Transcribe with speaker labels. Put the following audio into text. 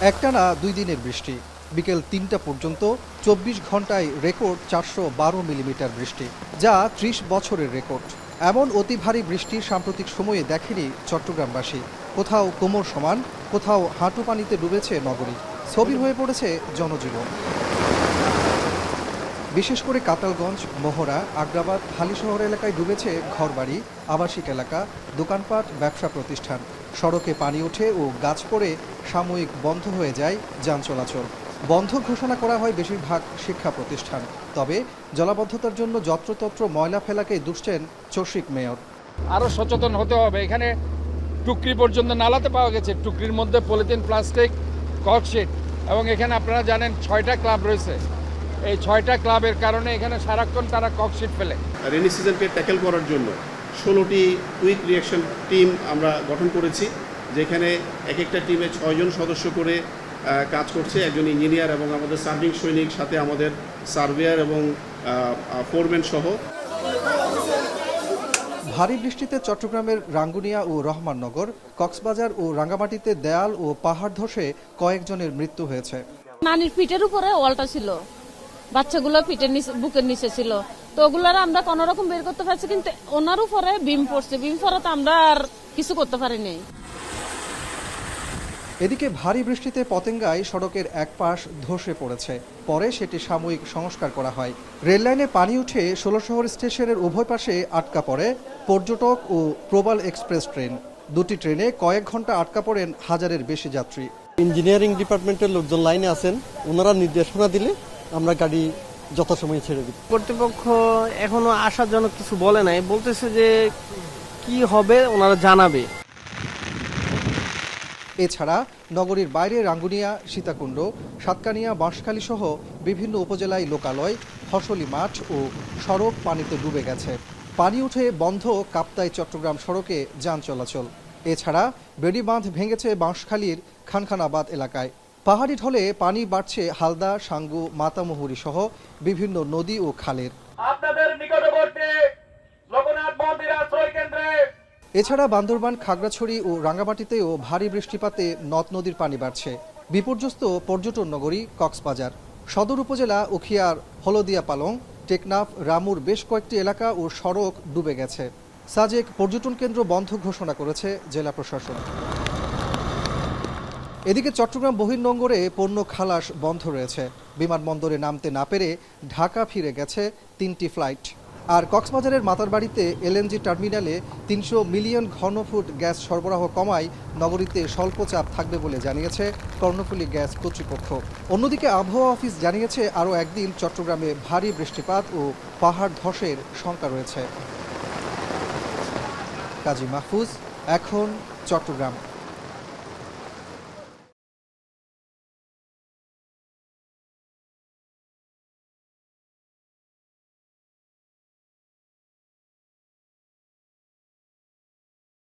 Speaker 1: একটানা 2 দিনের বৃষ্টি, বিকেল 3টা পর্যন্ত 24 ঘন্টায় রেকর্ড 412 মিলিমিটার বৃষ্টি, যা 30 বছরের রেকর্ড। এমন অতি ভারী বৃষ্টি সাম্প্রতিক সময়ে দেখেনি চট্টগ্রামবাসী। কোথাও কোমর সমান, কোথাও হাঁটু পানিতে ডুবেছে নগরী। ছবি হয়ে পড়েছে জনজীবন। বিশেষ করে কাতালগঞ্জ, মোহরা, আগ্রাবাদ, হালিশহর এলাকায় ডুবেছে ঘরবাড়ি, আবাসিক এলাকা, দোকানপাট, ব্যবসা প্রতিষ্ঠান। সড়কে পানি ওঠে ও গাছ পড়ে সাময়িক বন্ধ হয়ে যায় যান চলাচল। বন্ধ ঘোষণা করা হয় বেশিরভাগ শিক্ষা প্রতিষ্ঠান। তবে জলাবদ্ধতার জন্য যত্রতত্র ময়লা ফেলাকে দুষছেন চসিক মেয়র।
Speaker 2: আরও সচেতন হতে হবে। এখানে টুকরি পর্যন্ত নালাতে পাওয়া গেছে, টুকরির মধ্যে পলিথিন, প্লাস্টিক, ককশিট, এবং এখানে আপনারা জানেন 6টা ক্লাব রয়েছে। এই 6টা ক্লাবের কারণে এখানে সারাক্ষণ তারা ককশিট ফেলে।
Speaker 3: রেনি সিজনকে ট্যাকেল করার জন্য 16টি কুইক রিঅ্যাকশন টিম আমরা গঠন করেছি, যেখানে এক একটা টিমে 6 জন সদস্য করে কাজ করছে, একজন ইঞ্জিনিয়ার এবং আমাদের সার্ভিং সৈনিক, সাথে আমাদের সার্ভেয়ার এবং ফোরম্যান সহ।
Speaker 1: ভারী বৃষ্টিতে চট্টগ্রামের রাঙ্গুনিয়া ও রহমাননগর, কক্সবাজার ও রাঙ্গামাটিতে দেয়াল ও পাহাড় ধসে কয়েকজনের মৃত্যু হয়েছে।
Speaker 4: নানির পিঠের উপরে ওয়ালটা ছিল, বাচ্চাগুলো পিঠের নিচে, বুকের নিচে ছিল, তো ওগুলার আমরা কোন রকম বের করতে পারছি, কিন্তু ওনার উপরে বিম পড়ছে, বিম পড়াতে আমরা আর কিছু করতে পারিনি।
Speaker 1: এদিকে ভারী বৃষ্টিতে পতেঙ্গায় সড়কের এক পাশ ধসে পড়েছে, পরে সেটি সাময়িক সংস্কার করা হয়। রেললাইনে পানি উঠে 16শহর স্টেশনের উভয় পাশে আটকা পড়ে পর্যটক ও প্রবাল এক্সপ্রেস ট্রেন। দুটি ট্রেনে কয়েক ঘন্টা আটকা পড়েন হাজারের বেশি যাত্রী।
Speaker 5: ইঞ্জিনিয়ারিং ডিপার্টমেন্টের লোকজন লাইনে আছেন, ওনারা নির্দেশনা দিলে আমরা গাড়ি যথাসময়ে ছেড়ে দিই।
Speaker 6: কর্তৃপক্ষ এখনো আশাজনক কিছু বলে নাই, বলতেছে যে কি হবে ওনারা জানাবে।
Speaker 1: এছাড়া নগরীর বাইরে রাঙ্গুনিয়া, সীতাকুণ্ড, সাতকানিয়া, বাঁশখালী সহ বিভিন্ন উপজেলায় লোকালয়, ফসলি মাঠ ও সড়ক পানিতে ডুবে গেছে। পানি উঠে বন্ধ কাপ্তাই চট্টগ্রাম সড়কে যান চলাচল। এছাড়া বেড়িবাঁধ ভেঙেছে বাঁশখালীর খানখানাবাদ এলাকায়। পাহাড়ি ঢলে পানি বাড়ছে হালদা, সাঙ্গু, মাতামুহুরী সহ বিভিন্ন নদী ও খালের।
Speaker 2: আপনাদের নিকটবর্তী লোকনাথ মন্দির আশ্রয় কেন্দ্রে।
Speaker 1: এছাড়া বান্দরবান, খাগড়াছড়ি ও রাঙ্গামাটিতেও ভারী বৃষ্টিপাতে নদ নদীর পানি বাড়ছে। বিপর্যস্ত পর্যটন নগরী কক্সবাজার। সদর উপজেলা উখিয়ার, হলদিয়া পালং, টেকনাফ, রামুর বেশ কয়েকটি এলাকা ও সড়ক ডুবে গেছে। সাজেক পর্যটন কেন্দ্র বন্ধ ঘোষণা করেছে জেলা প্রশাসন। এদিকে চট্টগ্রাম বহির্নোঙরে পণ্য খালাস বন্ধ রয়েছে। বিমানবন্দরে নামতে না পেরে ঢাকা ফিরে গেছে 3টি ফ্লাইট। আর কক্সবাজারের মাতারবাড়িতে এলএনজি টার্মিনালে 300 মিলিয়ন ঘনফুট গ্যাস সরবরাহ কমায় নগরীতে স্বল্প চাপ থাকবে বলে জানিয়েছে কর্ণফুলী গ্যাস কর্তৃপক্ষ। অন্যদিকে আবহাওয়া অফিস জানিয়েছে আরও একদিন চট্টগ্রামে ভারী বৃষ্টিপাত ও পাহাড় ধসের শঙ্কা রয়েছে। কাজী মাহফুজ, এখন চট্টগ্রাম।